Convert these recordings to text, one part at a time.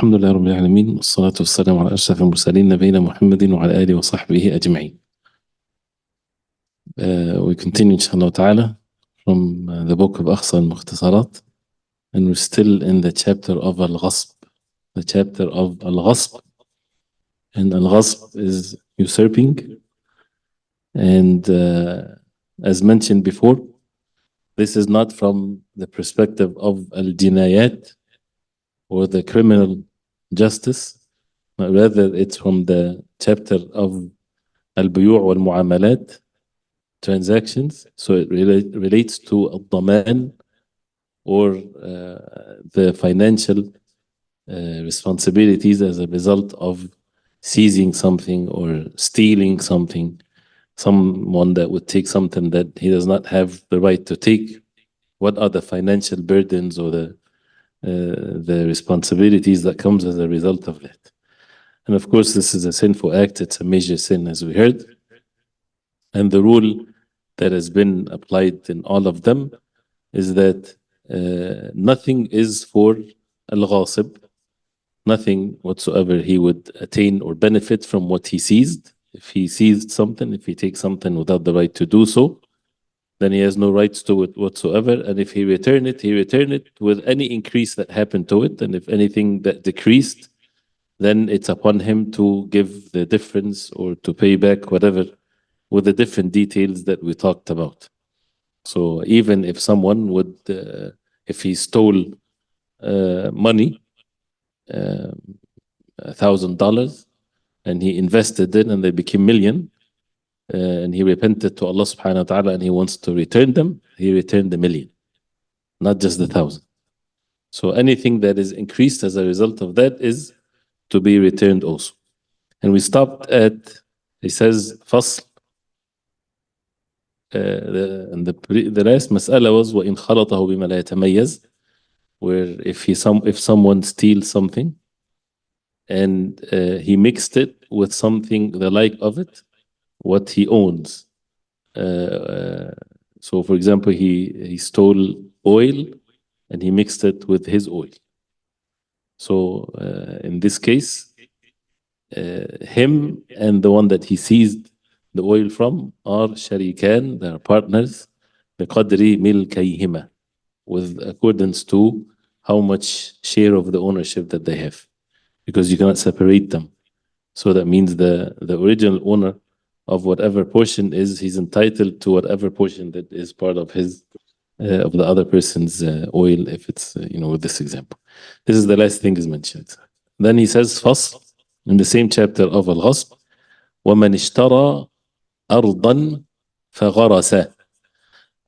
الحمد لله رب العالمين والصلاة والسلام على أشرف المرسلين نبينا محمد وعلى آله وصحبه أجمعين. We continue inshallah ta'ala from the book of Akhsar Al-Mokhtasarat, and we're still in the chapter of Al-Ghasb, the chapter of Al-Ghasb. And Al-Ghasb is usurping, and as mentioned before, this is not from the perspective of Al-Jinayat or the criminal justice, but rather it's from the chapter of Al-Buyu' wal-Mu'amalat, transactions. So it relates to al-Daman, or the financial responsibilities as a result of seizing something or stealing something. Someone that would take something that he does not have the right to take. What are the financial burdens or the responsibilities that comes as a result of that? And of course, this is a sinful act. It's a major sin, as we heard. And the rule that has been applied in all of them is that nothing is for Al-Ghasb, nothing whatsoever he would attain or benefit from what he seized. If he seized something, if he takes something without the right to do so, then he has no rights to it whatsoever. And if he return it with any increase that happened to it. And if anything that decreased, then it's upon him to give the difference or to pay back whatever, with the different details that we talked about. So even if someone would, if he stole money, $1,000, and he invested it and they became million, and he repented to Allah subhanahu wa ta'ala and he wants to return them, he returned the million, not just the 1,000. So anything that is increased as a result of that is to be returned also. And we stopped at, he says, fasl. And the last mas'ala was وَإِنْ خَلَطَهُ بِمَا لَا يَتَمَيَّزْ, where if someone steals something and he mixed it with something the like of it, what he owns. So for example, he stole oil and he mixed it with his oil. So in this case, him and the one that he seized the oil from are sharikan, they are partners, بقدر ملكيهما, with accordance to how much share of the ownership that they have, because you cannot separate them. So that means the original owner of whatever portion is, he's entitled to whatever portion that is part of his of the other person's oil, if it's with this example. This is the last thing is mentioned. Then he says fasl in the same chapter of Al-Ghasb, وَمَنْ اشْتَرَى أرضا فغرس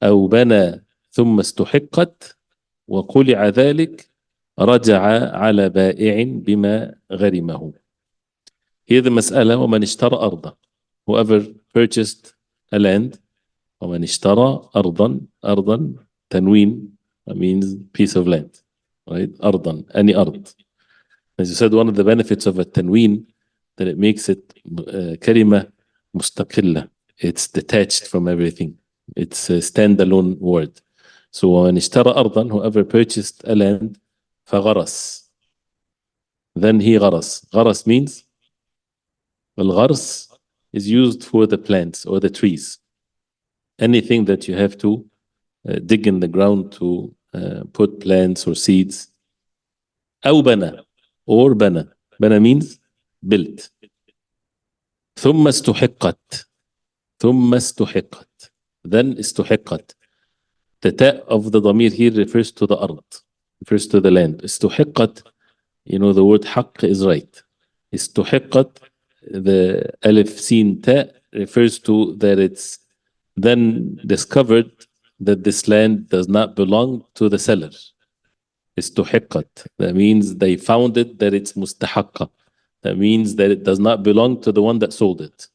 أو بنى ثم استحقت وقلع ذلك رجع على بائع بما غرمه. Here the مسألة ومن اشترى أرضا, whoever purchased a land, ومن اشترى أرضا تنوين, that means piece of land, right? أرضا, any أرض. As you said, one of the benefits of a tanween, that it makes it كلمة مستقلة. It's detached from everything. It's a standalone word. So ومن اشترى أرضا, whoever purchased a land, فغرس, then he غرس. غرس means, الغرس is used for the plants or the trees. Anything that you have to dig in the ground to put plants or seeds. أو بنى, or بنى. بنى means built. ثم استحقت. ثم استحقت. Then استحقت. The ta of the ضمير here refers to the أرض, refers to the land. استحقت, the word حق is right. استحقت, the alif sin ta refers to that it's then discovered that this land does not belong to the seller. استحقت, that means they found it that it's مستحقة. That means that it does not belong to the one that sold it.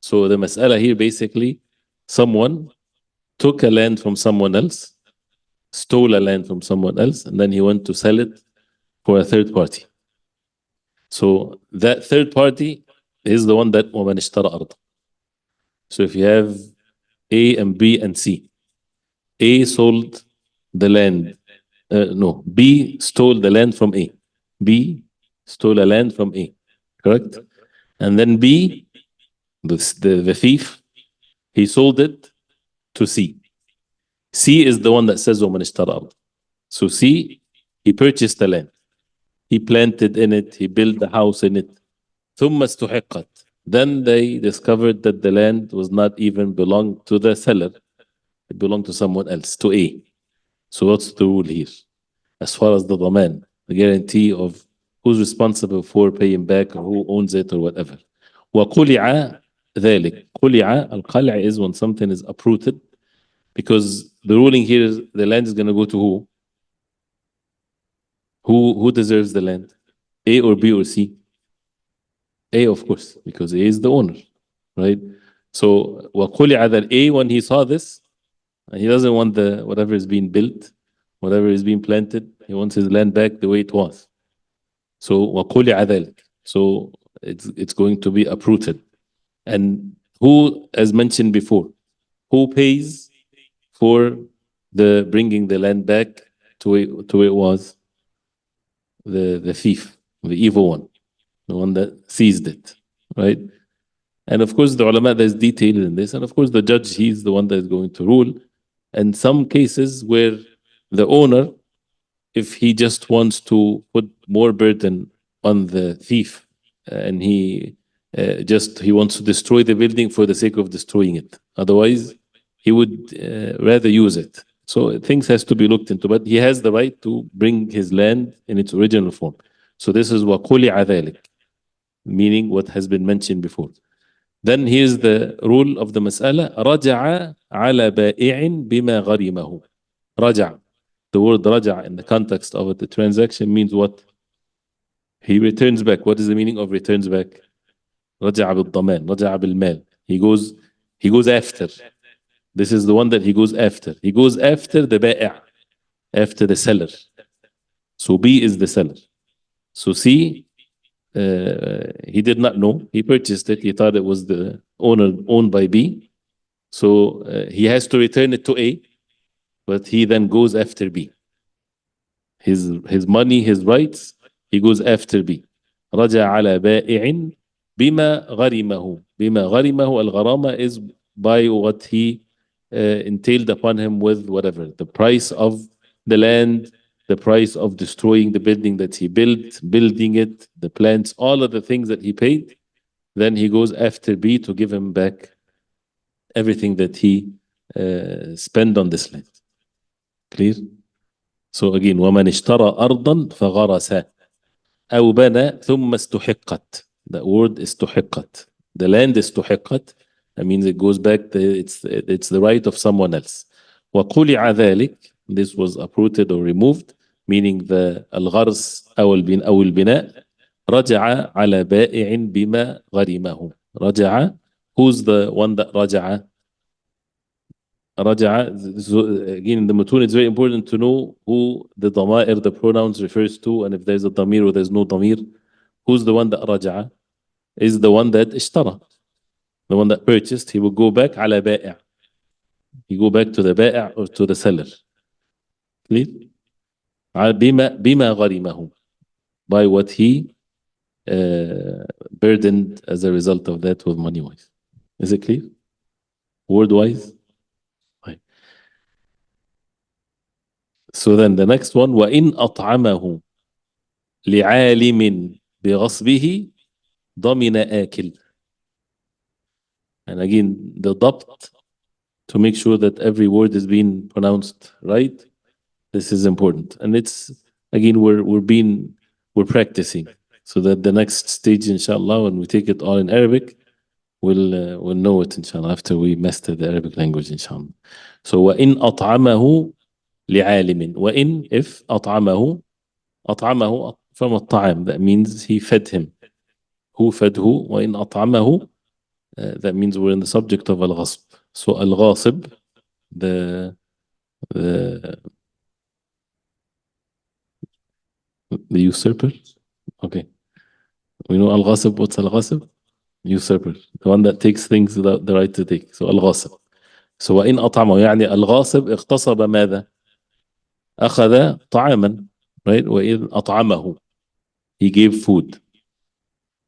So the mas'ala here, basically, someone took a land from someone else, stole a land from someone else, and then he went to sell it for a third party. So that third party is the one that وَمَنْ اشْتَرَى أَرْضًا. So if you have A and B and C, A sold the land, B stole the land from A. B stole a land from A, correct? And then B, the thief, he sold it to C. C is the one that says وَمَنِ اشْتَرَى. So C, he purchased the land. He planted in it, he built the house in it. ثُمَّ اسْتُحِقَّتْ. Then they discovered that the land was not even belong to the seller. It belonged to someone else, to A. So what's the rule here? As far as the dhaman, the guarantee of who's responsible for paying back or who owns it or whatever. وَقُلِعَ ذَلِكَ. قُلِعَ, al-qal' is when something is uprooted, because the ruling here is the land is going to go to who? Who deserves the land? A or B or C? A, of course, because A is the owner, right? So وَقُلِعَ, that A, when he saw this, he doesn't want the whatever is being built, whatever is being planted. He wants his land back the way it was. So وَقُلِعَ ذَلِكَ. So it's going to be uprooted. And who, as mentioned before, who pays for the bringing the land back to where it was? The thief, the evil one, the one that seized it, right? And of course, the ulama, there's detail in this. And of course, the judge, he's the one that is going to rule. And some cases where the owner, if he just wants to put more burden on the thief, and he wants to destroy the building for the sake of destroying it. Otherwise, he would rather use it. So things has to be looked into, but he has the right to bring his land in its original form. So this is وَقُلِعَ ذَلِكَ, meaning what has been mentioned before. Then here's the rule of the mas'ala. رَجَعَ عَلَى بَائِعٍ بِمَا غَرِمَهُ. رَجَعَ. The word raja in the context of the transaction means what? He returns back. What is the meaning of returns back? رجع بالضمان, رجع بالمال. He goes after. This is the one that he goes after. He goes after the ba'i', after the seller. So B is the seller. So C, he did not know. He purchased it. He thought it was the owned by B. So he has to return it to A, but he then goes after B. His money, his rights, he goes after B. رجع على بائع بما غرمه. بما غرمه, الغرامة is by what he entailed upon him with whatever. The price of the land, the price of destroying the building that he built, building it, the plants, all of the things that he paid. Then he goes after B to give him back everything that he spent on this land. Clear? So again, وَمَنْ اشْتَرَى أَرْضًا فَغَرَسَ أَوْ بَنَى ثُمَّ اسْتُحِقَّتْ. The word استحقت. The land استحقت. That means it goes back, it's the right of someone else. وَقُلِعَ ذَلِكَ. This was uprooted or removed, meaning the الغرس أو البناء. رجع على بائع بما غرمه. رجع. Who's the one that رجع? رجع. So again, in the mutun, it's very important to know who the ضمائر, the pronouns refers to, and if there's a ضمير or there's no ضمير. Who's the one that رجع? Is the one that اشترى. The one that purchased, he will go back على بائع. He go back to the بائع or to the seller. Clear? بما غرمه. By what he burdened as a result of that with money wise. Is it clear? Word wise? Right. So then the next one, وَإِنْ أَطْعَمَهُ لِعَالِمٍ بِغَصْبِهِ ضَمِنَ آكِلٍ. And again, the dabt, to make sure that every word is being pronounced right. This is important. And it's, again, we're practicing, so that the next stage, inshallah, when we take it all in Arabic, we'll know it, inshallah, after we master the Arabic language, inshallah. So, وَإِنْ أَطْعَمَهُ لِعَالِمٍ. وَإِنْ, if أطعمه from الطعام, that means he fed him. Who fed who? وَإِنْ أطعمه, that means we're in the subject of Al-Ghasb. So Al-Ghasb, the usurper. Okay. We know Al-Ghasb. What's Al-Ghasb? Usurper. The one that takes things without the right to take. So Al-Ghasb. So وإن أطعمه, يعني الغاصب اغتصب ماذا؟ أخذ طعاما. Right? وإن أطعمه. he gave food.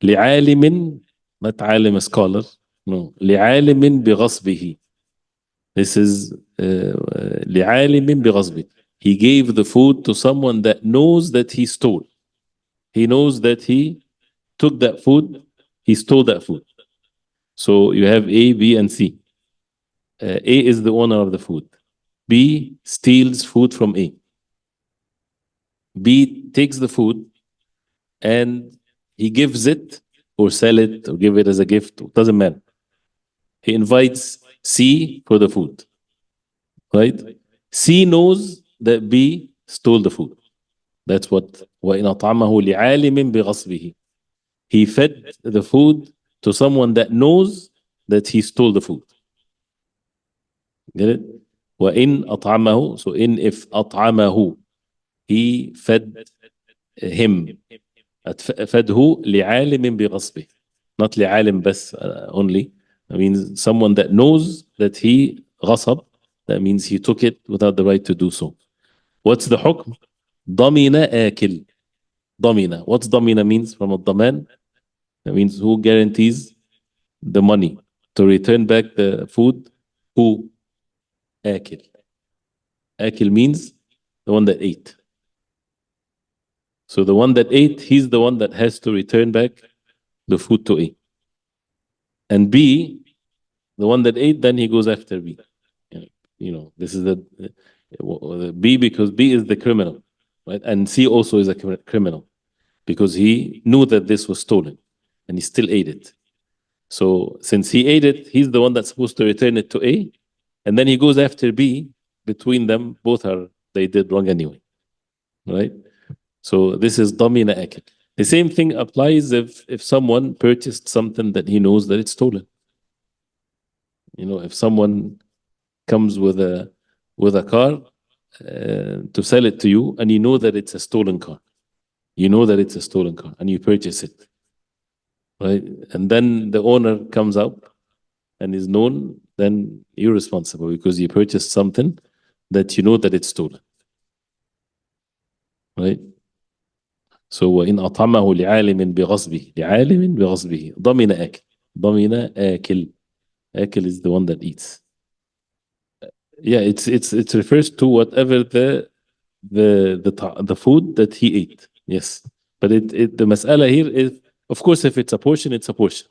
لعالم, not عالم scholar, no, لعالم بغصبه. This is لعالم بغصبه. He gave the food to someone that knows that he stole. He knows that he took that food, he stole that food. So you have A, B, and C. A is the owner of the food. B steals food from A. B takes the food and he gives it or sell it or give it as a gift. It doesn't matter. He invites C for the food, right? C knows that B stole the food. That's what وَإِنْ أَطْعَمَهُ لِعَالِمٍ بِغَصْبِهِ. He fed the food to someone that knows that he stole the food. Get it? وَإِنْ أَطْعَمَهُ, so in if أطعمه, he fed him. فده لعالم بغصبه. Not لعالم بس only. That means someone that knows that he غصب. That means he took it without the right to do so. What's the حكم? ضمن آكل. ضمن. What's ضمن means from الضمان? That means who guarantees the money to return back the food? Who? آكل. آكل means the one that ate. So the one that ate, he's the one that has to return back the food to A. And B, the one that ate, then he goes after B. This is the B, because B is the criminal, right? And C also is a criminal because he knew that this was stolen and he still ate it. So since he ate it, he's the one that's supposed to return it to A, and then he goes after B. Between them, they did wrong anyway, right? So this is ضمن أكل. The same thing applies if someone purchased something that he knows that it's stolen. If someone comes with a car to sell it to you, and you know that it's a stolen car. You know that it's a stolen car, and you purchase it, right? And then the owner comes up and is known, then you're responsible because you purchased something that you know that it's stolen, right? So وإن أطعمه لعالم بغصبه لعالم بغصبه ضمن آكل. ضمن آكل. آكل is the one that eats. Yeah, it refers to whatever the food that he ate. Yes, but the mas'ala here is, of course, if it's a portion, it's a portion.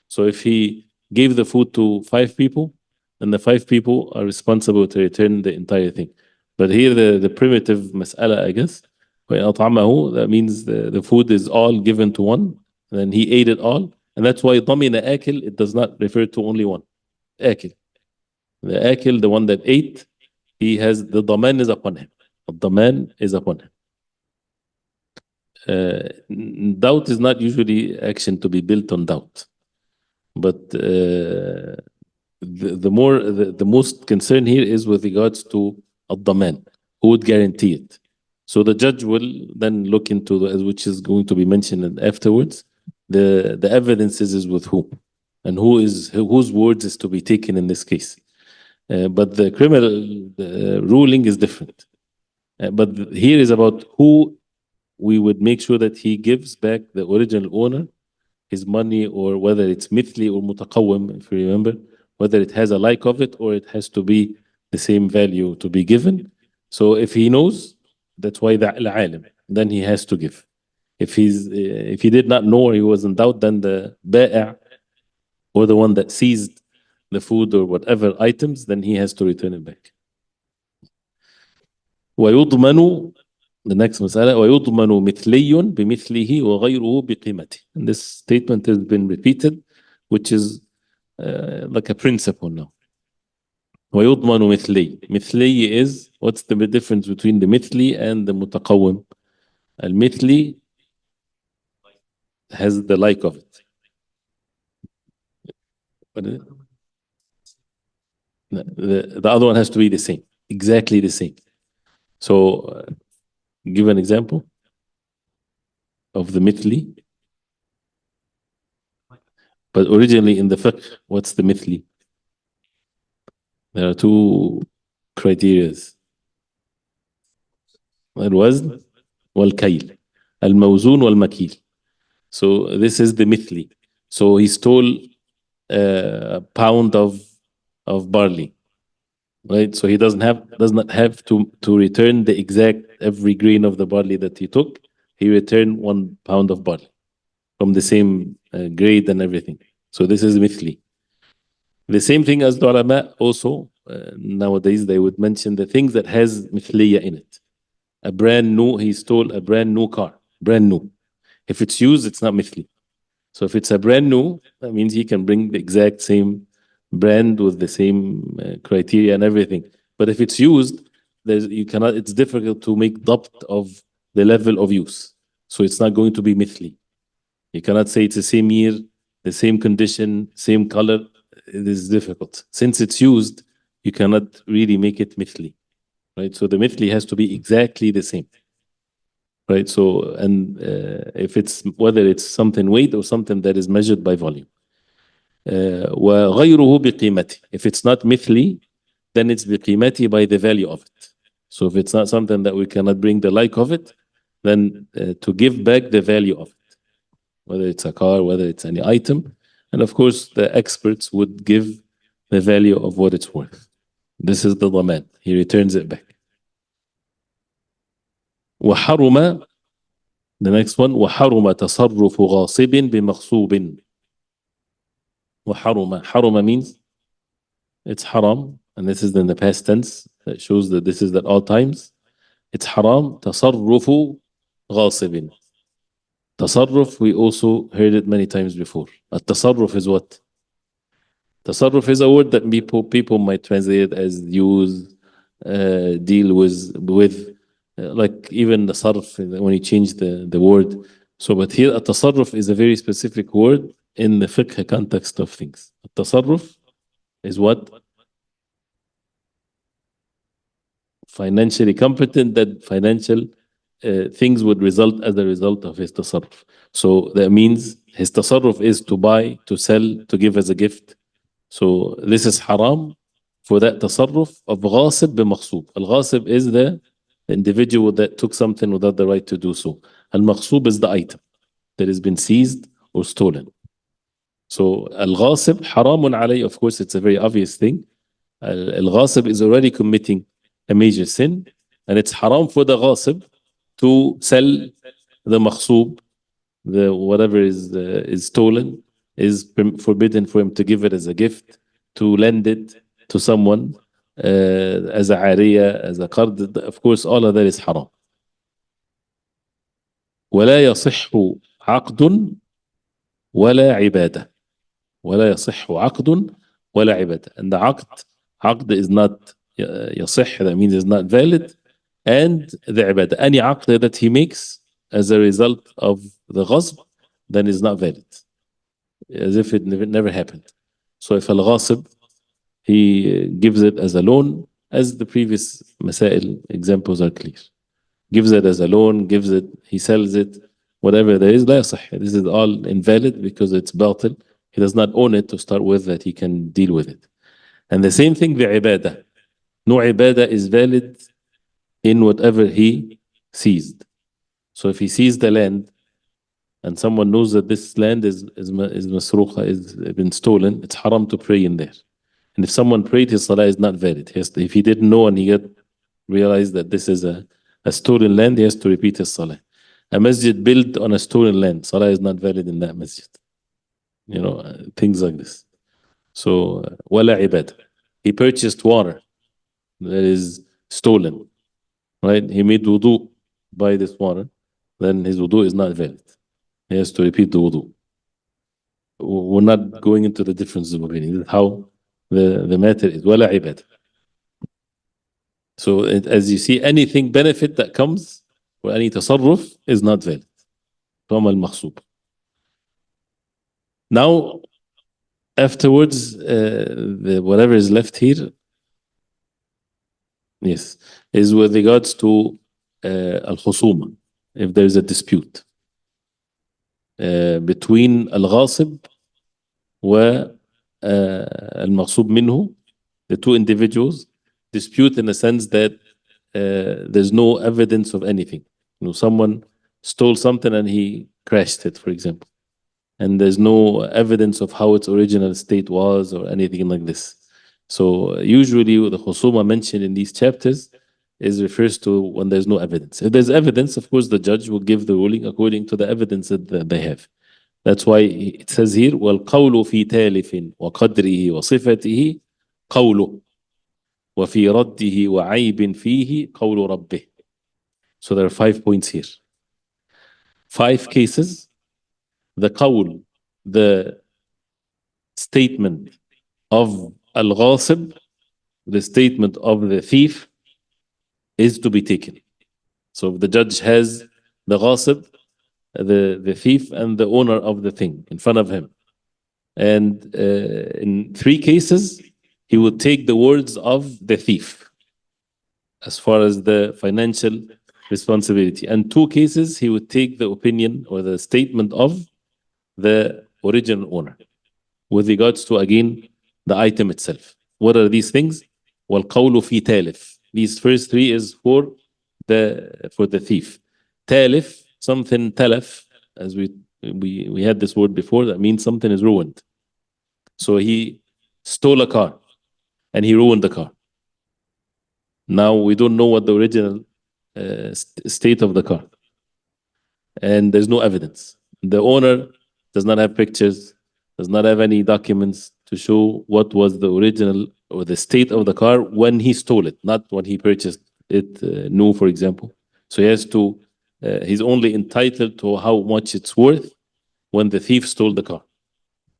So if he gave the food to 5 people, then the 5 people are responsible to return the entire thing. But here the primitive mas'ala, I guess, وَأَطْعَمَهُ, that means the food is all given to one, and then he ate it all, and that's why ضمن آكل, it does not refer to only one. آكل. The آكل, the one that ate, he has the ضمان is upon him. The ضمان is upon him. Doubt is not usually action to be built on doubt, but the most concern here is with regards to الضمان, who would guarantee it. So the judge will then look into which is going to be mentioned afterwards. The evidences is with whom, and whose words is to be taken in this case. But the criminal ruling is different. But here is about who we would make sure that he gives back the original owner his money, or whether it's mithli or mutaqawwim, if you remember, whether it has a like of it or it has to be the same value to be given. So if he knows, that's why the alim, then he has to give. If he did not know or he was in doubt, then the ba'i' or the one that seized the food or whatever items, then he has to return it back. ويضمن, the next مسألة, ويضمن مثلي بمثله وغيره بقيمته. And this statement has been repeated, which is like a principle now. ويضمن مثلي. مثلي is, what's the difference between the مثلي and the متقوم? المثلي has the like of it. What is it? The other one has to be the same, exactly the same. So give an example of the mithli. But originally in the fiqh, what's the mithli? There are 2 criteria. الوزن والكيل. الموزون والمكيل. So this is the mithli. So he stole a pound of barley, right? So he does not have to return the exact every grain of the barley that he took. He returned 1 pound of barley from the same grade and everything. So this is mithli. The same thing as the ulama also nowadays they would mention the things that has mithliya in it. He stole a brand new car, brand new. If it's used, it's not mithli. So if it's a brand new, that means he can bring the exact same brand with the same criteria and everything. But if it's used, it's difficult to make dabt of the level of use. So it's not going to be mithli. You cannot say it's the same year, the same condition, same color. It is difficult. Since it's used, you cannot really make it mithli, right? So the mithli has to be exactly the same, right? So, and whether it's something weight or something that is measured by volume. وغيره بقيمته. If it's not mithli, then it's بقيمته by the value of it. So if it's not something that we cannot bring the like of it, then to give back the value of it, whether it's a car, whether it's any item, and of course the experts would give the value of what it's worth. This is the ضمان. He returns it back. وحرم, the next one, وحرم تصرف غاصب بمغصوب. وحرم, حرم means it's haram, and this is in the past tense. That shows that this is at all times. It's haram تصرف غاصب. تصرف, we also heard it many times before. التصرف is what? تصرف is a word that people might translate it as use, deal with like even the sarf when you change the word. So, but here التصرف is a very specific word in the fiqh context of things. التصرف is what? Financially competent, that financial things would result as a result of his tasarruf. So that means his tasarruf is to buy, to sell, to give as a gift. So this is haram for that tasarruf of ghasib b'maghsub. Al-ghasib is the individual that took something without the right to do so. Al-maghsub is the item that has been seized or stolen. So al-ghasib haramun alayh, of course it's a very obvious thing. Al-ghasib is already committing a major sin, and it's haram for the ghasib to sell the maghsub, the whatever is stolen, is forbidden for him to give it as a gift, to lend it to someone as a ariya, as a qard. Of course, all of that is haram. ولا يصح عقد ولا عبادة. ولا يصح عقد ولا عبادة. And the عقد is not يصح, that means it's not valid, and the ibadah, any aqd that he makes as a result of the ghasb, then is not valid, as if it never happened. So if al-ghasib, he gives it as a loan, as the previous masail examples are clear. Gives it as a loan, he sells it, whatever there is, لا يصح. This is all invalid because it's batil. He does not own it to start with, that he can deal with it. And the same thing, the ibadah. No ibadah is valid in whatever he seized. So if he seized the land and someone knows that this land is masruqa, is been stolen, it's haram to pray in there. And if someone prayed, his salah is not valid. If he didn't know and he realized that this is a stolen land, he has to repeat his salah. A masjid built on a stolen land, salah is not valid in that masjid. You know, things like this. So, wala ibad. He purchased water that is stolen, right? He made wudu by this water, then his wudu is not valid. He has to repeat the wudu. We're not going into the differences of opinion. This is how the matter is. Wala ibad. So as you see, anything benefit that comes or any tasarruf is not valid. From al-makhsub. Now, afterwards, whatever is left here, yes, is with regards to al-khusuma, if there is a dispute between al-ghasib wa al-maghsub minhu, the two individuals, dispute in the sense that there's no evidence of anything. You know, someone stole something and he crashed it, for example. And there's no evidence of how its original state was or anything like this. So usually the khusuma mentioned in these chapters is refers to when there's no evidence. If there's evidence, of course, the judge will give the ruling according to the evidence that they have. That's why it says here, وَالْقَوْلُ فِي تَالِفٍ وَقَدْرِهِ وَصِفَتِهِ قَوْلُ وَفِي رَدِّهِ وَعَيْبٍ فِيهِ قَوْلُ رَبِّهِ. So there are 5 points here. 5 cases. The qawl, the statement of Al-Ghasb, the statement of the thief, is to be taken. So if the judge has the Ghasb, the thief, and the owner of the thing in front of him, and in 3 cases, he would take the words of the thief as far as the financial responsibility. And 2 cases, he would take the opinion or the statement of the original owner with regards to, again, the item itself. What are these things? وَالْقَوْلُ فِي تَالِف. These first 3 is for the thief. Talif, something talaf, as we had this word before, that means something is ruined. So he stole a car and he ruined the car. Now we don't know what the original state of the car, and there's no evidence. The owner does not have pictures, does not have any documents to show what was the original or the state of the car when he stole it, not when he purchased it new, for example. So he has to, he's only entitled to how much it's worth when the thief stole the car,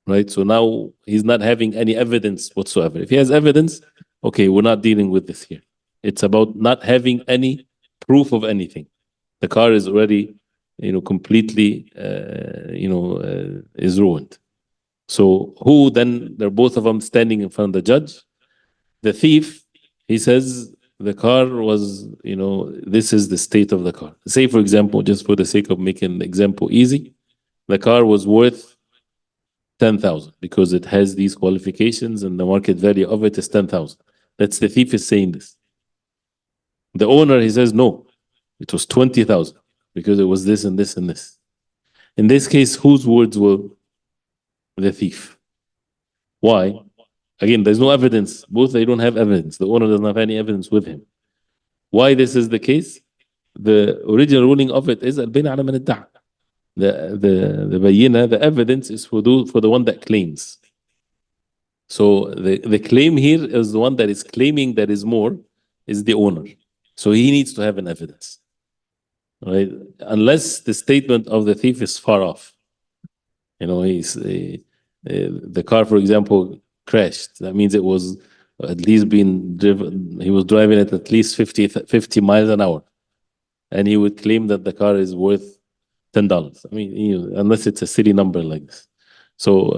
right? So now he's not having any evidence whatsoever. If he has evidence, okay, we're not dealing with this here. It's about not having any proof of anything. The car is already, completely, is ruined. So who then, they're both of them standing in front of the judge. The thief, he says, the car was, this is the state of the car. Say, for example, just for the sake of making the example easy, the car was worth 10,000 because it has these qualifications and the market value of it is 10,000. That's the thief is saying this. The owner, he says, no, it was 20,000 because it was this and this and this. In this case, whose words were the thief? Why? Again, there's no evidence. Both, they don't have evidence. The owner doesn't have any evidence with him. Why this is the case? The original ruling of it is al-bayna ala man idda'a. The bayina, the evidence is for the one that claims. So the claim here is the one that is claiming that is more, is the owner. So he needs to have an evidence, right? Unless the statement of the thief is far off. He's the car, for example, crashed. That means it was at least being driven. He was driving it at least 50 miles an hour, and he would claim that the car is worth $10. I mean, unless it's a city number like this. So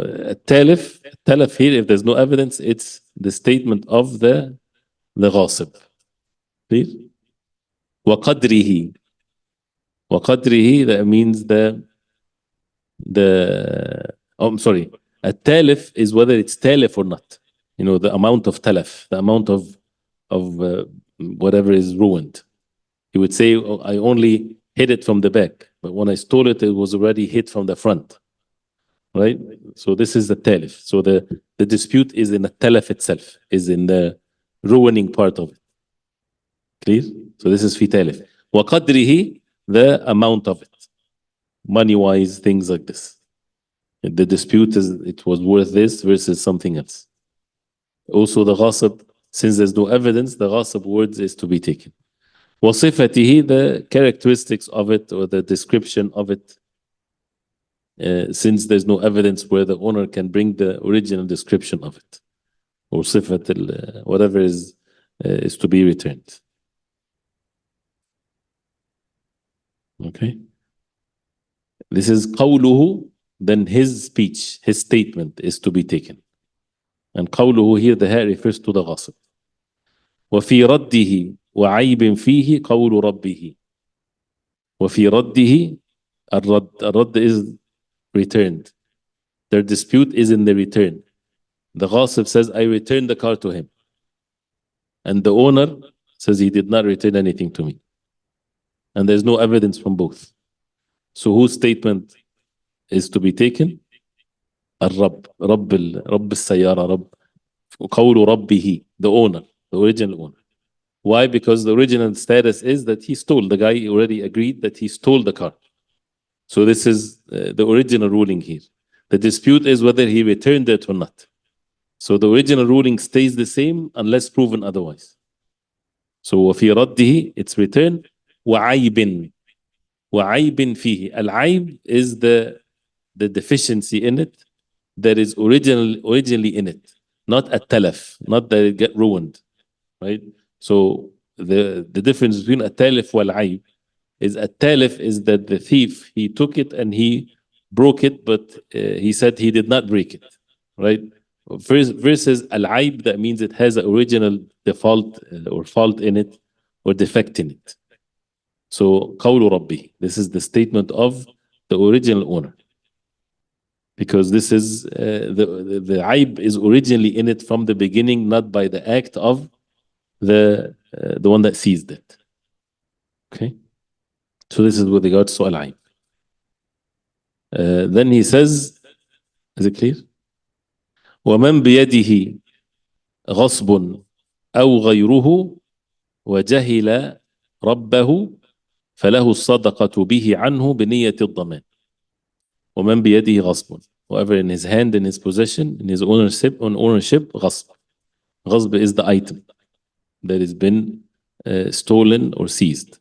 talif here, if there's no evidence, it's the statement of the ghasib. Clear? وَقَدْرِهِ. That means I'm sorry. A talif is whether it's talif or not. The amount of talaf, the amount of whatever is ruined. He would say, oh, I only hit it from the back, but when I stole it, it was already hit from the front. Right? So this is the talif. So the dispute is in the talaf itself, is in the ruining part of it. Clear? So this is fi talif. وَقَدْرِهِ, the amount of it. Money-wise, things like this. The dispute is, it was worth this versus something else. Also the ghasb, since there's no evidence, the ghasb words is to be taken. وَصِفَتِهِ, the characteristics of it or the description of it. Since there's no evidence where the owner can bring the original description of it. Or sifat, whatever is to be returned. Okay. This is qawluhu, then his speech, his statement is to be taken. And qawluhu here, the ha refers to the ghasb. وَفِي رَدِّهِ وَعَيْبٍ فِيهِ قَوْلُ رَبِّهِ. وَفِي رَدِّهِ, الرد is returned. Their dispute is in the return. The ghasib says, I returned the car to him. And the owner says he did not return anything to me. And there's no evidence from both. So whose statement is to be taken? الرب رب السيارة رب قول ربه, the owner, the original owner. Why? Because the original status is that he stole. The guy already agreed that he stole the car. So this is the original ruling here. The dispute is whether he returned it or not. So the original ruling stays the same unless proven otherwise. So وفي رده, it's return. وعيب فيه. العيب is the deficiency in it that is originally in it, not التلف, not that it get ruined, right? So the difference between التالف والعيب is التالف is that the thief, he took it and he broke it, but he said he did not break it, right? Versus العيب, that means it has an original default or fault in it or defect in it. So قول ربي, this is the statement of the original owner, because this is the عيب is originally in it from the beginning, not by the act of the one that seized it. Okay, so this is with regards to al-عيب. Then he says, is it clear? ومن بيده غصب أو غيره وجهل ربه فله الصدقة به عنه بنية الضمان. ومن بيده غصب, whoever in his hand, in his possession, in his ownership, غصب. غصب is the item that has been stolen or seized.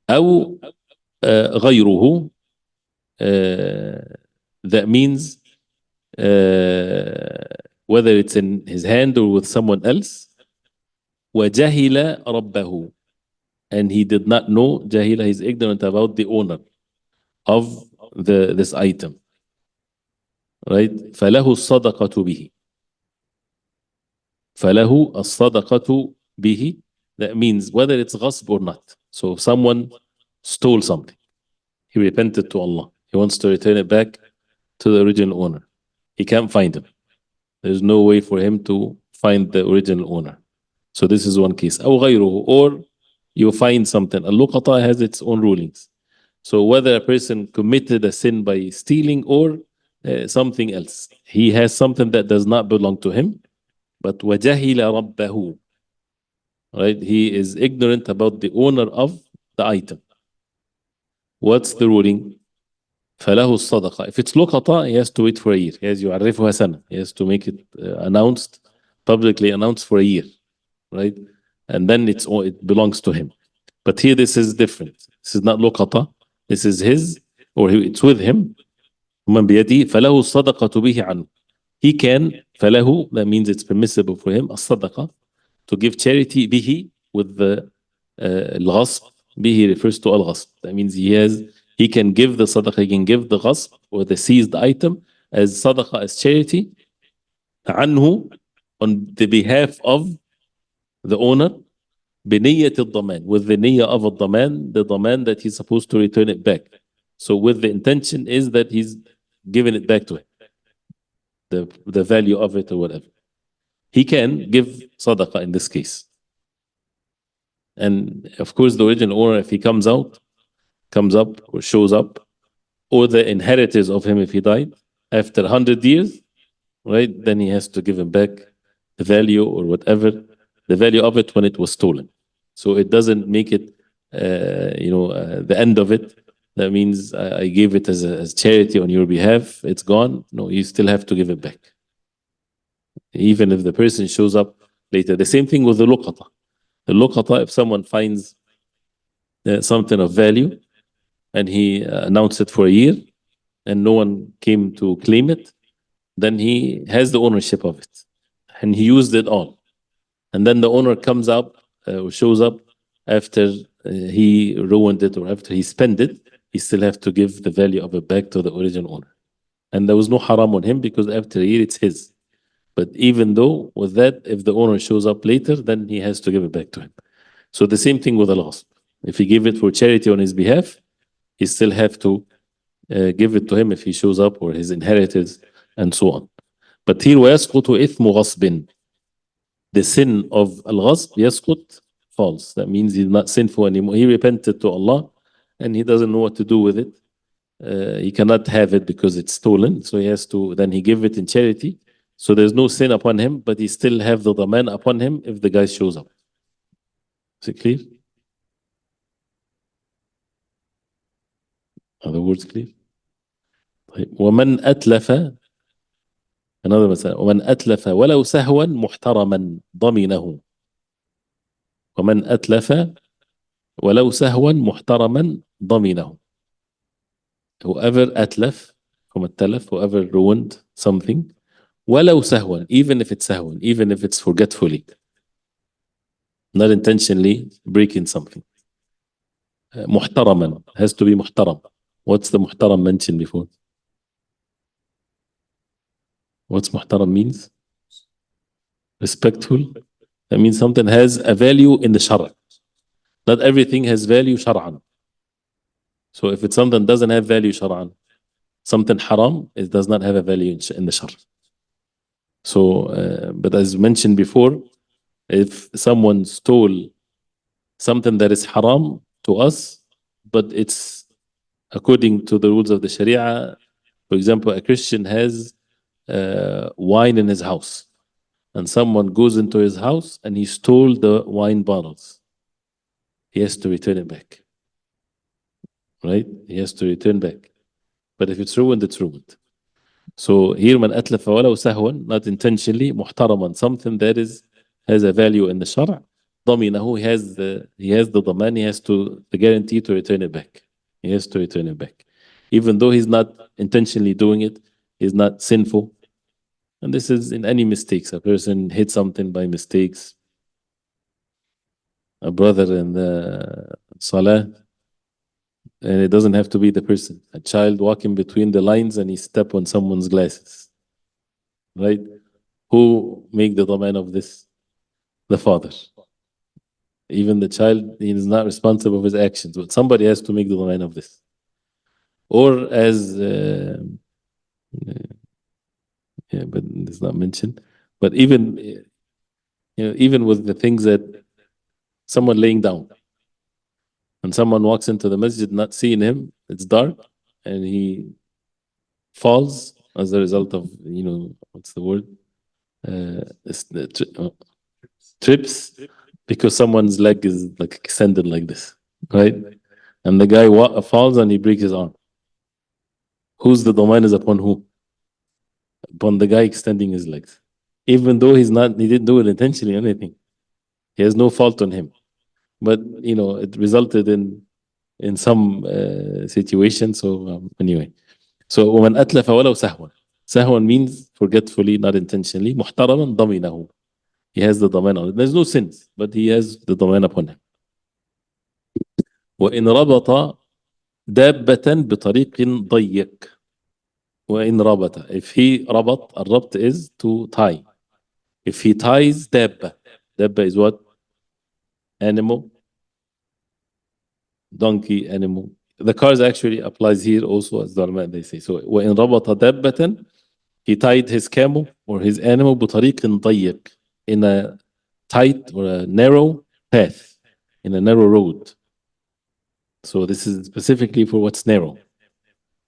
أو غيره, that means whether it's in his hand or with someone else. وجهل ربه, and he did not know, جهل, he's ignorant about the owner of this item, right? فله الصدقة به. فله الصدقة به, that means whether it's غصب or not. So if someone stole something, he repented to Allah, he wants to return it back to the original owner. He can't find him. There's no way for him to find the original owner. So this is one case. أو غيره, or you find something. Al-Luqata has its own rulings. So whether a person committed a sin by stealing or something else, he has something that does not belong to him, but وَجَهِلَ رَبَّهُ, right? He is ignorant about the owner of the item. What's the ruling? فَلَهُ الصَّدَقَةِ. If it's luqata, he has to wait for a year. He has يعرفها سنة. He has to make it announced, publicly announced for a year, right? And then it belongs to him. But here this is different. This is not luqata. This is his, or it's with him. ومن بيده فله الصدقة به عنه. He can, فله, that means it's permissible for him, الصدقة, to give charity به, with the الغصب. به refers to al-ghasb. That means he can give the sadaqah, he can give the ghasb or the seized item as sadaqah, as charity, عنه, on the behalf of the owner, بنية الضمان, with the niyyah of الضمان, the ضمان that he's supposed to return it back. So with the intention is that he's giving it back to him, the value of it or whatever. He can give sadaqah in this case. And of course the original owner, if he comes up or shows up, or the inheritors of him if he died after 100 years, right, then he has to give him back the value or whatever, the value of it when it was stolen. So it doesn't make it the end of it. That means I gave it as charity on your behalf, it's gone. No, you still have to give it back, even if the person shows up later. The same thing with the luqata. The luqata, if someone finds something of value and he announced it for a year and no one came to claim it, then he has the ownership of it and he used it all. And then the owner comes up or shows up after he ruined it or after he spent it, he still have to give the value of it back to the original owner. And there was no haram on him because after a year it's his. But even though with that, if the owner shows up later, then he has to give it back to him. So the same thing with al-ghasb. If he gave it for charity on his behalf, he still have to give it to him if he shows up, or his inheritors and so on. But here وَيَسْقُطُ إِثْمُ غَصْبٍ. The sin of al-ghasb, يسقط, false. That means he's not sinful anymore. He repented to Allah and he doesn't know what to do with it. he cannot have it because it's stolen, so he has to, then he give it in charity. So there's no sin upon him, but he still have the daman upon him if the guy shows up. Is it clear? Are the words clear? طيب. ومن أتلف another مثال ومن أتلف ولو سهوا محترما ضمنه. ومن أتلف ولو سهوا محترما ضمنه. Whoever أتلف from التلف, whoever ruined something, ولو سهوا, even if it's سهوا, even if it's forgetfully, not intentionally breaking something. محترما has to be محترم. What's the محترم mentioned before? What's محترم means? Respectful. That means something has a value in the shara. Not everything has value shar'an. So if it's something doesn't have value shar'an, something haram, it does not have a value in the shar. So, but as mentioned before, if someone stole something that is haram to us, but it's according to the rules of the Sharia, for example, a Christian has wine in his house, and someone goes into his house and he stole the wine bottles. He has to return it back. Right? He has to return back. But if it's ruined, it's ruined. So here, man أتلف ولو سهوا, not intentionally, محترما, something that has a value in the Shara. ضمنه, he has the daman, he has to the guarantee to return it back. He has to return it back. Even though he's not intentionally doing it, he's not sinful. And this is in any mistakes. A person hit something by mistakes. A brother in the salah, and it doesn't have to be the person. A child walking between the lines and he step on someone's glasses. Right? Who make the domain of this? The father. Even the child, he is not responsible for his actions, but somebody has to make the domain of this. Or as, yeah, but it's not mentioned. But even, even with the things that someone laying down, and someone walks into the masjid not seeing him, it's dark, and he falls as a result of, what's the word? Trips, because someone's leg is like extended like this, right? And the guy falls and he breaks his arm. Who's the domain is upon who? Upon the guy extending his legs. Even though he didn't do it intentionally or anything. He has no fault on him. But, it resulted in some situation. So anyway. So ومن أتلف ولو سهوا. Sahwan means forgetfully, not intentionally. محترما ضمنه. He has the domain on it. There's no sins, but he has the domain upon him. وإن ربط دابة بطريق ضيق. وإن ربط. If he ربط, الربط is to tie. If he ties دابة. دابة is what? Animal. Donkey, animal. The cars actually applies here also, as the ulama they say. So وإن ربط دابة, he tied his camel or his animal بطريق ضيق, in a tight or a narrow path, in a narrow road. So this is specifically for what's narrow.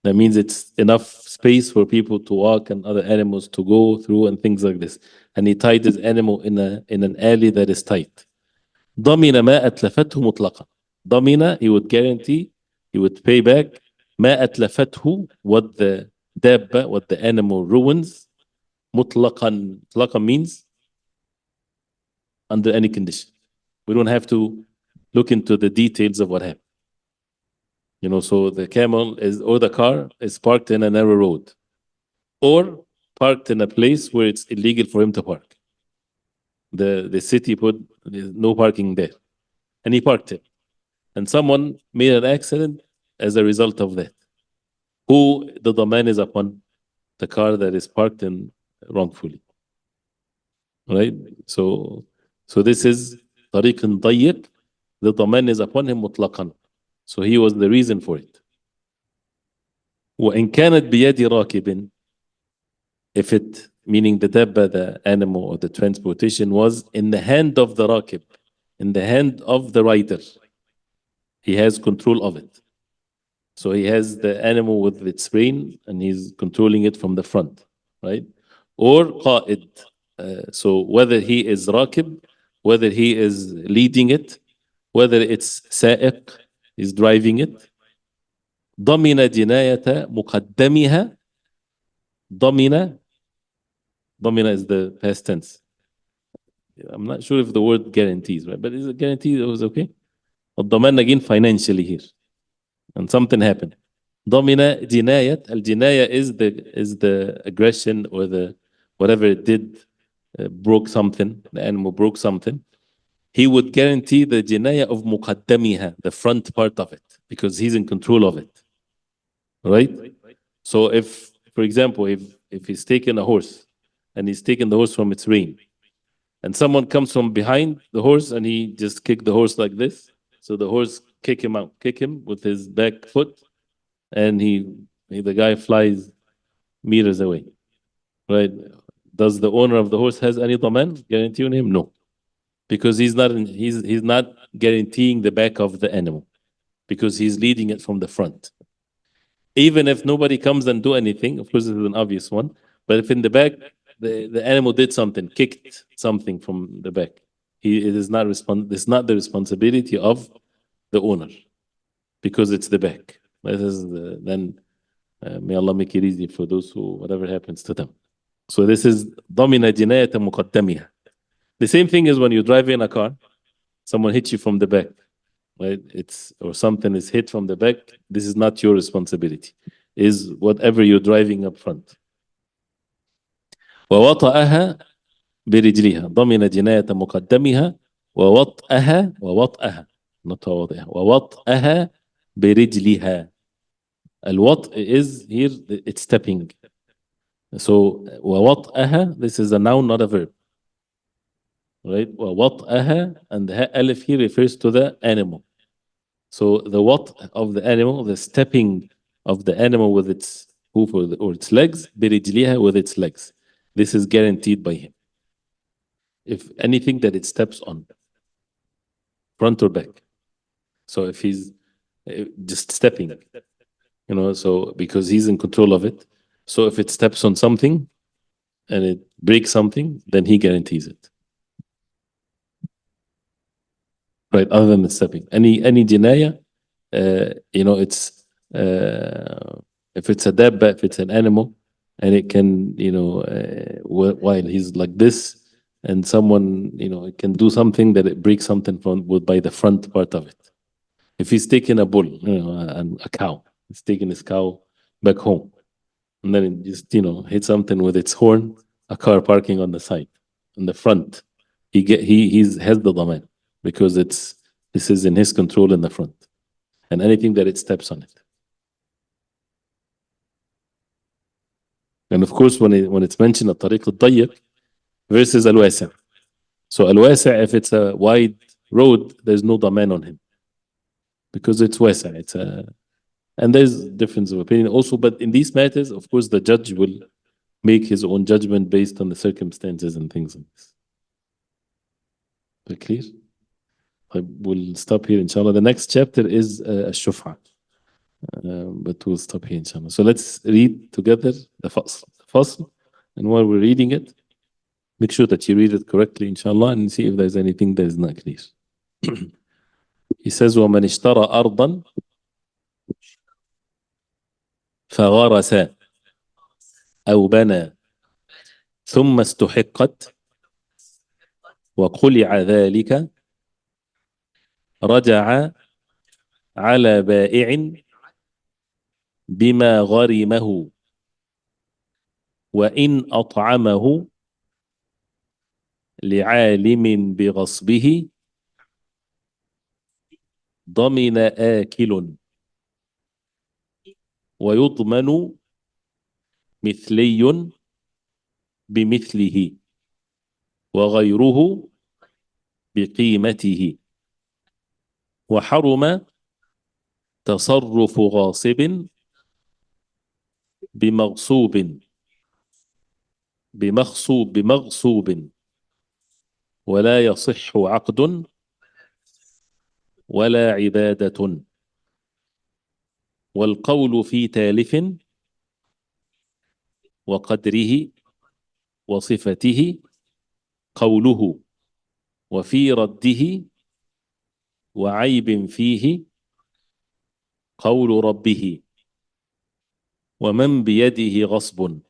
That means it's enough space for people to walk and other animals to go through and things like this. And he tied his animal in an alley that is tight. ضمن ما أتلفته مطلقا. ضمن, he would guarantee, he would pay back ما أتلفته, what the dabba, what the animal ruins. مطلقا. مطلقا means under any condition. We don't have to look into the details of what happened. So the camel or the car is parked in a narrow road, or parked in a place where it's illegal for him to park. The city put no parking there, and he parked it. And someone made an accident as a result of that. Who the domain is upon? The car that is parked in wrongfully. Right? So this is طريق ضيق. The domain is upon him مطلقا. So he was the reason for it. وإن كانت بيد راكب, if it, meaning the dabba, the animal or the transportation, was in the hand of the rakib, in the hand of the rider, he has control of it. So he has the animal with its rein and he's controlling it from the front, right? Or قائد. So whether he is راكب, whether he is leading it, whether it's سائق, is driving it. ضمن جناية مقدمها. ضمن is the past tense. I'm not sure if the word guarantees, right? But is it guaranteed? It was okay. الضمان again financially here. And something happened. ضمن جناية. الجناية is the aggression or the whatever it did broke something. The animal broke something. He would guarantee the جناية of مقدمها, the front part of it, because he's in control of it. Right? So if, for example, if he's taking a horse and he's taking the horse from its rein, and someone comes from behind the horse and he just kicked the horse like this, so the horse kick him with his back foot, and the guy flies meters away, right? Does the owner of the horse has any ضمان guarantee on him? No, because he's not guaranteeing the back of the animal, because he's leading it from the front. Even if nobody comes and do anything, of course, this is an obvious one. But if in the back the animal did something, kicked something from the back, it's not the responsibility of the owner, because it's the back. Then may Allah make it easy for those who whatever happens to them. So this is ضمن جناية مقدمها. The same thing is when you drive in a car, someone hits you from the back, right? Or something is hit from the back. This is not your responsibility. Is whatever you're driving up front. ووطأها برجلها. ضمن جناية مقدمها ووطأها not ووطئها ووطأها برجلها. الوطء is here it's stepping. So ووطأها, this is a noun, not a verb. Right? ووطأها, and the alif here refers to the animal. So the what of the animal, the stepping of the animal with its hoof or its legs, برجلها, with its legs. This is guaranteed by him. If anything that it steps on, front or back. So if he's just stepping, so because he's in control of it. So if it steps on something and it breaks something, then he guarantees it. Right, other than the stepping. Any jinaya, it's if it's a dabba, if it's an animal, and it can, while he's like this, and someone, it can do something that it breaks something by the front part of it. If he's taking a bull, and a cow, he's taking his cow back home, and then it just, hit something with its horn, a car parking on the side, in the front, has the daman, because this is in his control in the front, and anything that it steps on it. And of course, when it's mentioned الطريق الضيق versus الواسع. So الواسع, if it's a wide road, there's no daman on him, because it's واسع. And there's difference of opinion also, but in these matters, of course, the judge will make his own judgment based on the circumstances and things like this. Is that clear? We'll stop here, inshallah. The next chapter is الشفعة. But we'll stop here, inshallah. So let's read together the fasl. And while we're reading it, make sure that you read it correctly, inshallah, and see if there's anything that is not clear. He says, وَمَنِ اشْتَرَى أَرْضًا فغرس أو بنى ثم استحقت وقلع ذلك رجع على بائع بما غرمه وإن أطعمه لعالم بغصبه ضمن آكل ويضمن مثلي بمثله وغيره بقيمته وحرم تصرف غاصب بمغصوب ولا يصح عقد ولا عبادة. والقول في تالف وقدره وصفته قوله، وفي رده وعيب فيه قول ربه. ومن بيده غصب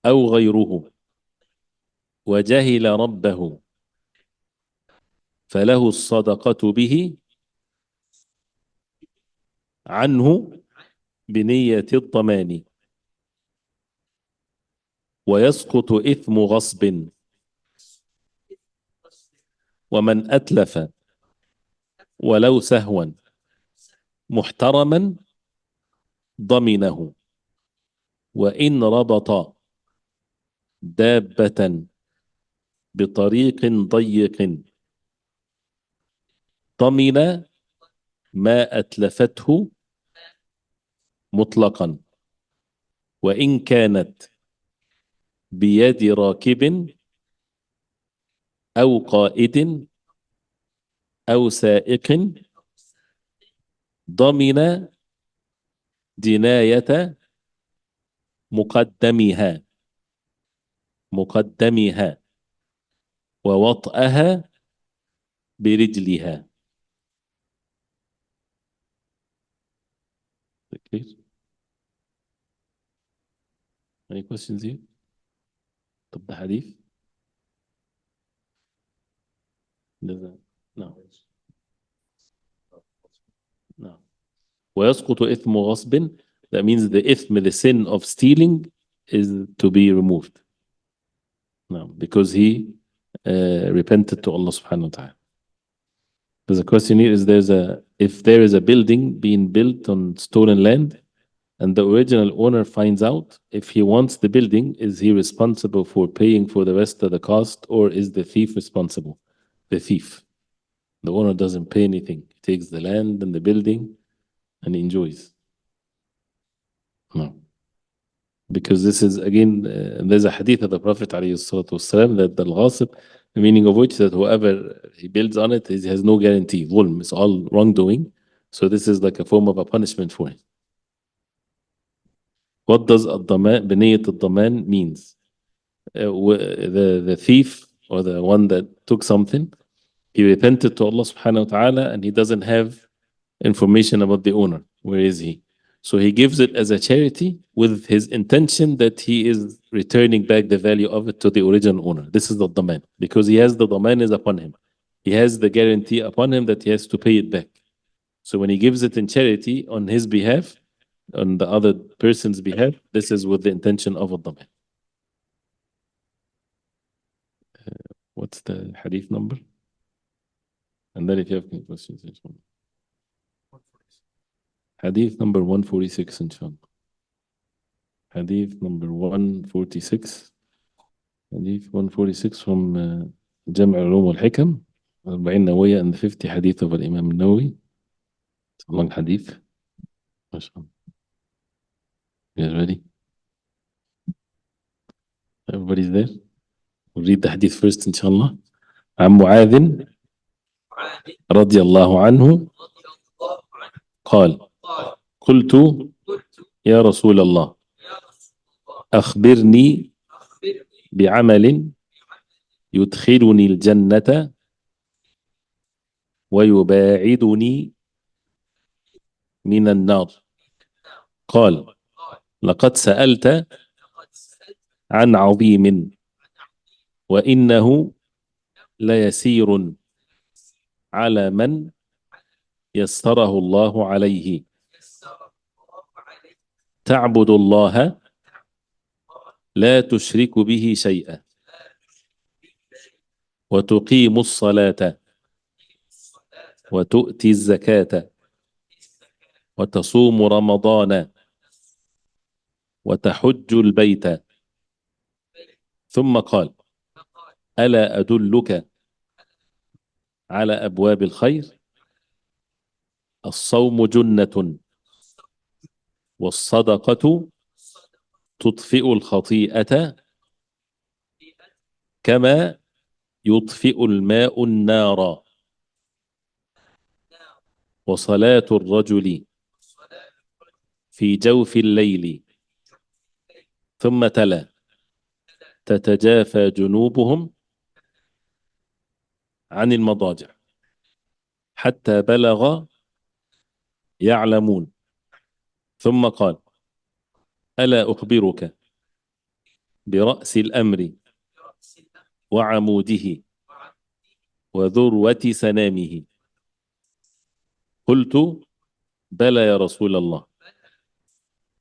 أو غيره وجهل ربه فله الصدقة به عنه بنية الضمان، ويسقط إثم غصب. ومن أتلف ولو سهوا محترما ضمنه، وإن ربط دابة بطريق ضيق ضمن ما أتلفته مطلقا، وإن كانت بيد راكب أو قائد أو سائق ضمن جناية مقدمها ووطئها برجلها. Okay. Any questions here? طب ده حديث؟ No. No. ويسقط إثم غصب. That means the إثم, the sin of stealing is to be removed. No, because he repented to Allah subhanahu wa ta'ala. There's a question here, if there is a building being built on stolen land and the original owner finds out, if he wants the building, is he responsible for paying for the rest of the cost, or is the thief responsible? The thief. The owner doesn't pay anything. He takes the land and the building and enjoys. No. Because this is again, there's a hadith of the Prophet والسلام, that the Al-Ghasb, the meaning of which that whoever he builds on it, he has no guarantee. Zulm, it's all wrongdoing. So this is like a form of a punishment for him. What does الضمان, بنية الضمان means? The thief or the one that took something, he repented to Allah subhanahu wa ta'ala and he doesn't have information about the owner. Where is he? So he gives it as a charity with his intention that he is returning back the value of it to the original owner. This is the daman, because he has the daman is upon him. He has the guarantee upon him that he has to pay it back. So when he gives it in charity on his behalf, on the other person's behalf, this is with the intention of a daman. What's the hadith number? And then if you have any questions, hadith number 146 inshallah. Hadith number 146. Hadith 146 from Jam' al-Ulum wal-Hikam, 40 Nawawiyya and the 50 hadith of Imam al-Nawawi. It's a long hadith. MashaAllah. You guys ready? Everybody's there? We'll read the hadith first inshallah. عن معاذ رضي الله عنه قال قلت يا رسول الله أخبرني بعمل يدخلني الجنة ويباعدني من النار. قال لقد سألت عن عظيم وإنه ليسير على من يسره الله عليه. تعبد الله لا تشرك به شيئا وتقيم الصلاة وتؤتي الزكاة وتصوم رمضان وتحج البيت. ثم قال ألا أدلك على أبواب الخير؟ الصوم جنة والصدقة تطفئ الخطيئة كما يطفئ الماء النار، وصلاة الرجل في جوف الليل. ثم تلا: تتجافى جنوبهم عن المضاجع حتى بلغ يعلمون. ثم قال: ألا أخبرك برأس الأمر وعموده وذروة سنامه؟ قلت: بلى يا رسول الله.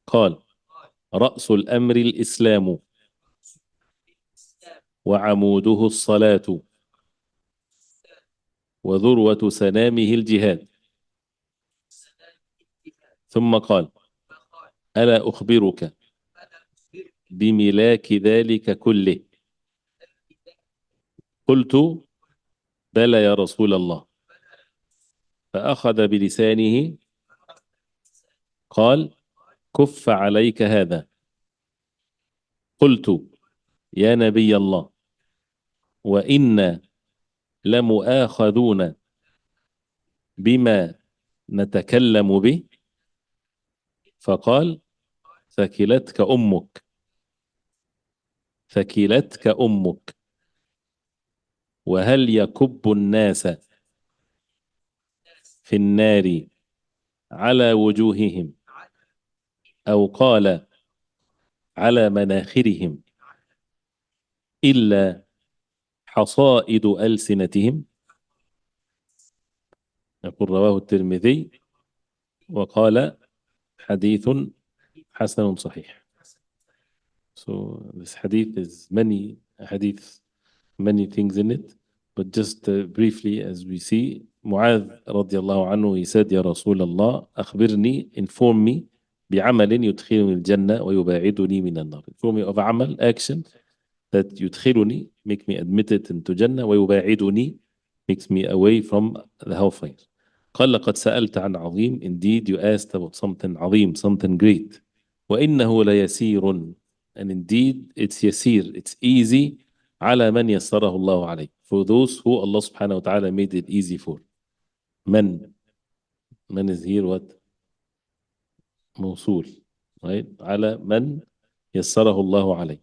قال: رأس الأمر الإسلام وعموده الصلاة وذروة سنامه الجهاد. ثم قال: ألا أخبرك بملاك ذلك كله؟ قلت: بلى يا رسول الله. فأخذ بلسانه قال: كف عليك هذا. قلت: يا نبي الله، وإنا لمؤاخذون بما نتكلم به. فقال: ثكلتك أمك، ثكلتك أمك. وهل يكب الناس في النار على وجوههم، أو قال على مناخرهم، إلا حصائد ألسنتهم؟ يقول: رواه الترمذي وقال: حديث حسن صحيح. So this hadith is many hadiths, many things in it, but just briefly as we see, Mu'adh radiallahu anhu, he said: يا رسول الله أخبرني, inform me بعمل يدخلني الجنة ويباعدني من النار. Inform me of عمل, action that يدخلني, make me admitted into Jannah, ويباعدني, makes me away from the hellfire. قال: لقد سألت عن عظيم, indeed you asked about something عظيم, something great. وإنه ليسير, and indeed it's يسير, it's easy, على من يسره الله عليه, for those who Allah subhanahu wa ta'ala made it easy for. من is here what? موصول, right? على من يسره الله عليه.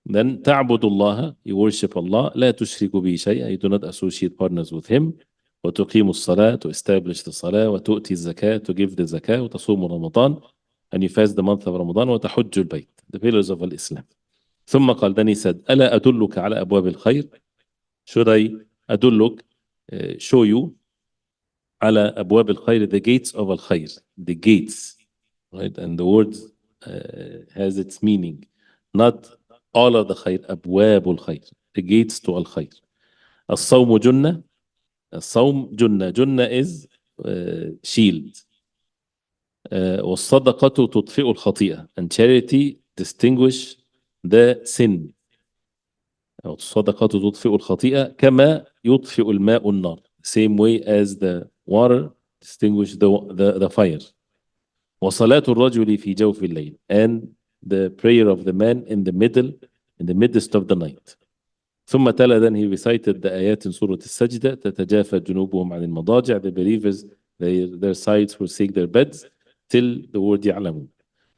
Then تعبد الله, you worship Allah, لا تشرك به شيئا, you do not associate partners with him. وتقيم الصلاة, to establish the salah. وتؤتي الزكاة, to give the zakah. وتصوم رمضان, and you fast the month of Ramadan. وتحج البيت, the pillars of Islam. ثم قال, then he said: ألا أدلك على أبواب الخير? Should I أدلك, show you, على أبواب الخير, the gates of الخير, the gates, right? And the word has its meaning, not all of the خير, أبواب الخير, the gates to الخير. الصوم جنة, الصوم جنة, جنة is shield. والصدقة تطفئ الخطيئة, and charity distinguish the sin. الصدقة تطفئ الخطيئة كما يطفئ الماء النار, same way as the water distinguish the fire. وصلاة الرجل في جوف الليل, and the prayer of the man in the middle, in the midst of the night. ثم تلا, then he recited the ayat in Surah Al-Sajda: تتجافى جنوبهم عن المضاجع, the believers, their sides forsake their beds, till the word يعلمون.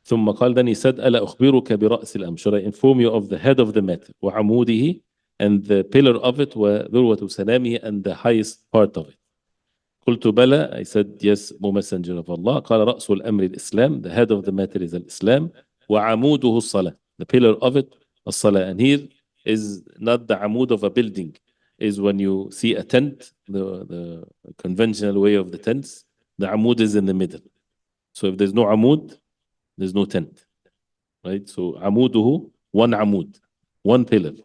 ثم قال, then he said: ألا أخبرك برأس الأمر, should I inform you of the head of the matter, وعموده, and the pillar of it, وذروة سنامه, and the highest part of it. قلت: بلى, I said yes, O Messenger of Allah. قال: رأس الأمر الإسلام, the head of the matter is Islam, وعموده الصلاة, the pillar of it الصلاة. And here is not the amud of a building, is when you see a tent, the conventional way of the tents, the amud is in the middle. So if there's no amud, there's no tent, right? So عموده, one amud, one pillar.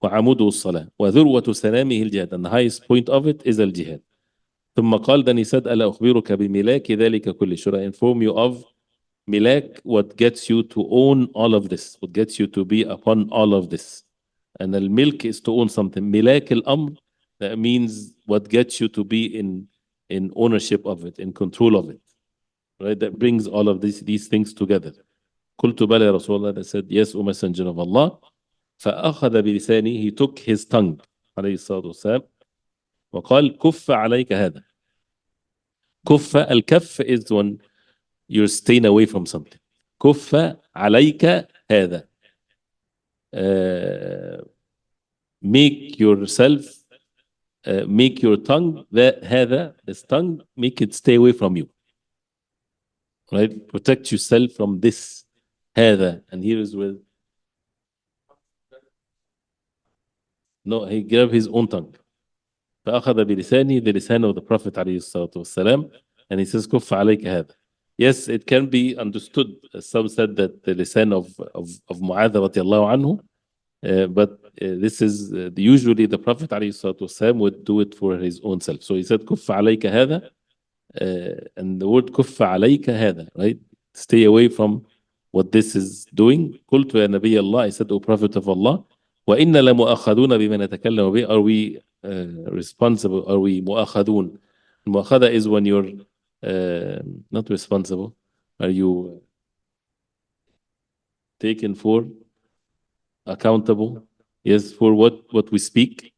وعموده الصلاة وذروة سنامه الجهاد, and the highest point of it is الجهاد. ثم قال, then he said: ألا أخبرك بملاك ذلك كله, should I inform you of milak, what gets you to own all of this, what gets you to be upon all of this. And al-milk is to own something. Milak al-amr, that means what gets you to be in ownership of it, in control of it, right? That brings all of these things together. قلت: بلى يا رسول الله. I said, yes, O Messenger of Allah. فأخذ بلسانه, he took his tongue, عليه الصلاة والسلام, وقال: كف عليك هذا. كف, الكف is when you're staying away from something. كف عليك هذا. Make yourself, make your tongue, هذا, this tongue, make it stay away from you. Right? Protect yourself from this. هذا. And here is where, no, he grabbed his own tongue. فأخذ بلسانه, the lisan of the Prophet عليه الصلاة والسلام, and he says, كف عليك هذا. Yes, it can be understood. Some said that the lisan of Mu'adh radiallahu anhu, but this is usually the Prophet عليه الصلاة والسلام would do it for his own self. So he said, كف عليك هذا, and the word كف عليك هذا, right? Stay away from what this is doing. قلت يا نبي الله, I said, O Prophet of Allah, وإن لمؤاخذون بما نتكلم به. Are we responsible? Are we مؤاخذون? المؤاخذة is when you're not responsible. Are you taken for, accountable? Yes, for what we speak.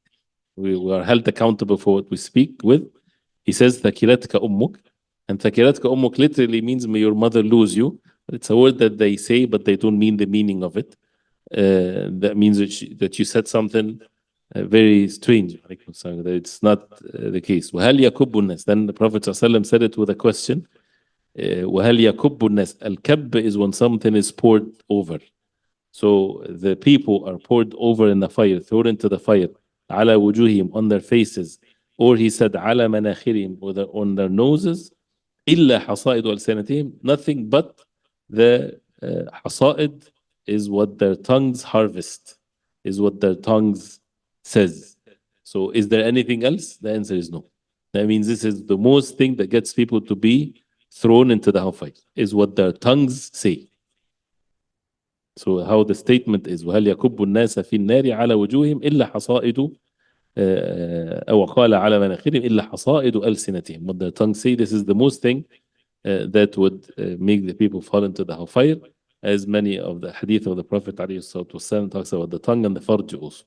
We are held accountable for what we speak with. He says ثكلتك أمك, and ثكلتك أمك literally means may your mother lose you. It's a word that they say, but they don't mean the meaning of it. That means that you said something very strange. That it's not the case. وهل يكب الناس? Then the Prophet ﷺ said it with a question. وهل يكب الناس? Al-kab is when something is poured over. So the people are poured over in the fire, thrown into the fire. على وجوههم, on their faces. Or he said على مناخرهم, on their noses. إلا حصائد ألسنتهم, nothing but the حصائد is what their tongues harvest, is what their tongues says. So is there anything else? The answer is no. That means this is the most thing that gets people to be thrown into the hellfire, is what their tongues say. So how the statement is, وهل يكب الناس في النار على وجوههم إلا حصائد أو قال على مناخرهم إلا حصائد ألسنتهم. What their tongues say, this is the most thing that would make the people fall into the hellfire, as many of the hadith of the Prophet ﷺ talks about the tongue and the farj also.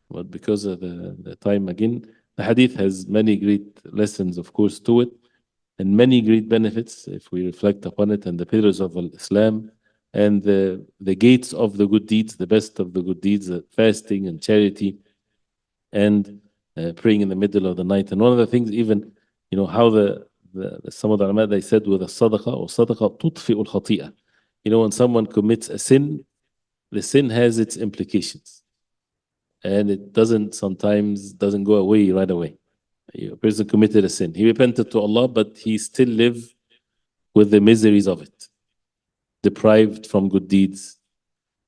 But because of the time again, the hadith has many great lessons, of course, to it, and many great benefits if we reflect upon it, and the pillars of Islam, and the gates of the good deeds, the best of the good deeds, fasting and charity, and praying in the middle of the night. And one of the things, even, how some of the ulama, they said with a sadaqah, or sadaqah tutfi'ul khati'ah. When someone commits a sin, the sin has its implications. And it sometimes doesn't go away right away. A person committed a sin. He repented to Allah, but he still lives with the miseries of it. Deprived from good deeds.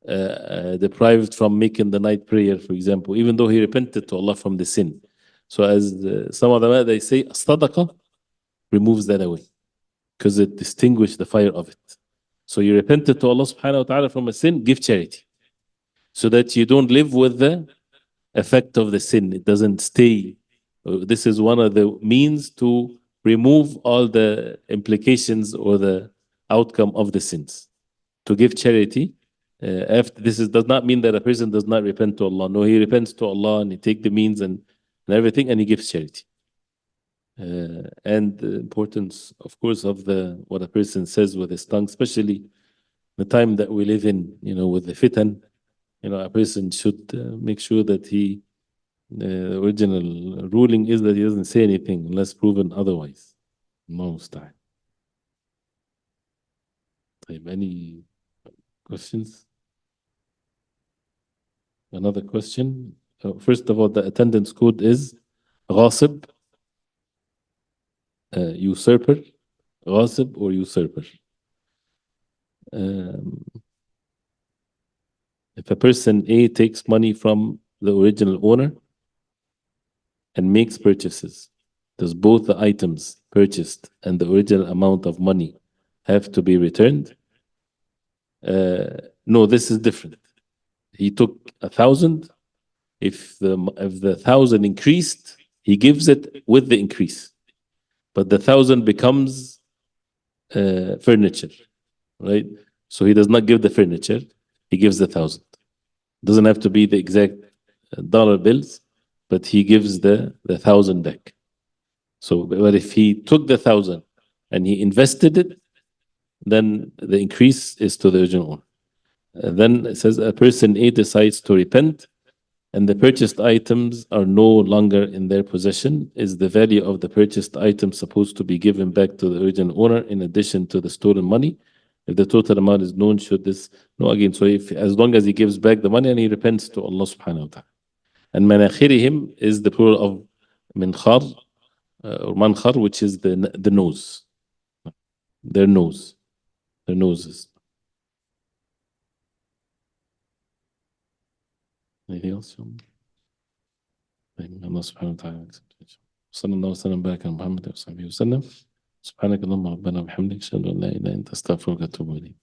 Deprived from making the night prayer, for example, even though he repented to Allah from the sin. So as some of them, they say, sadaqah removes that away, because it distinguishes the fire of it. So you repented to Allah subhanahu wa ta'ala from a sin, give charity, so that you don't live with the effect of the sin. It doesn't stay. This is one of the means to remove all the implications or the outcome of the sins. To give charity, after this does not mean that a person does not repent to Allah. No, he repents to Allah and he takes the means and everything, and he gives charity. And the importance, of course, of what a person says with his tongue, especially the time that we live in, with the fitan. A person should make sure that the original ruling is that he doesn't say anything unless proven otherwise. Most time. Any questions? Another question. First of all, the attendance code is Ghasb, usurper, Ghasb or usurper. If a person A takes money from the original owner and makes purchases, does both the items purchased and the original amount of money have to be returned? No, this is different. He took 1,000. If the 1,000 increased, he gives it with the increase. But the 1,000 becomes furniture, right? So he does not give the furniture, he gives the 1,000. Doesn't have to be the exact dollar bills, but he gives the 1,000 back. So, but if he took the 1,000 and he invested it, then the increase is to the original owner. Then it says a person A decides to repent and the purchased items are no longer in their possession. Is the value of the purchased item supposed to be given back to the original owner in addition to the stolen money? If the total amount is known, should this? No, again, so if as long as he gives back the money and he repents to Allah subhanahu wa ta'ala. And manakhirihim is the plural of minkhar or mankhar, which is the nose. Their nose. Their noses. Anything else? طيب الله سبحانه وتعالى يكسب. صلى الله وسلم وبارك على محمد وصحبه وسلم. سبحانك اللهم ربنا وبحمدك اشهد ان لا اله الا انت استغفرك واتوب اليك.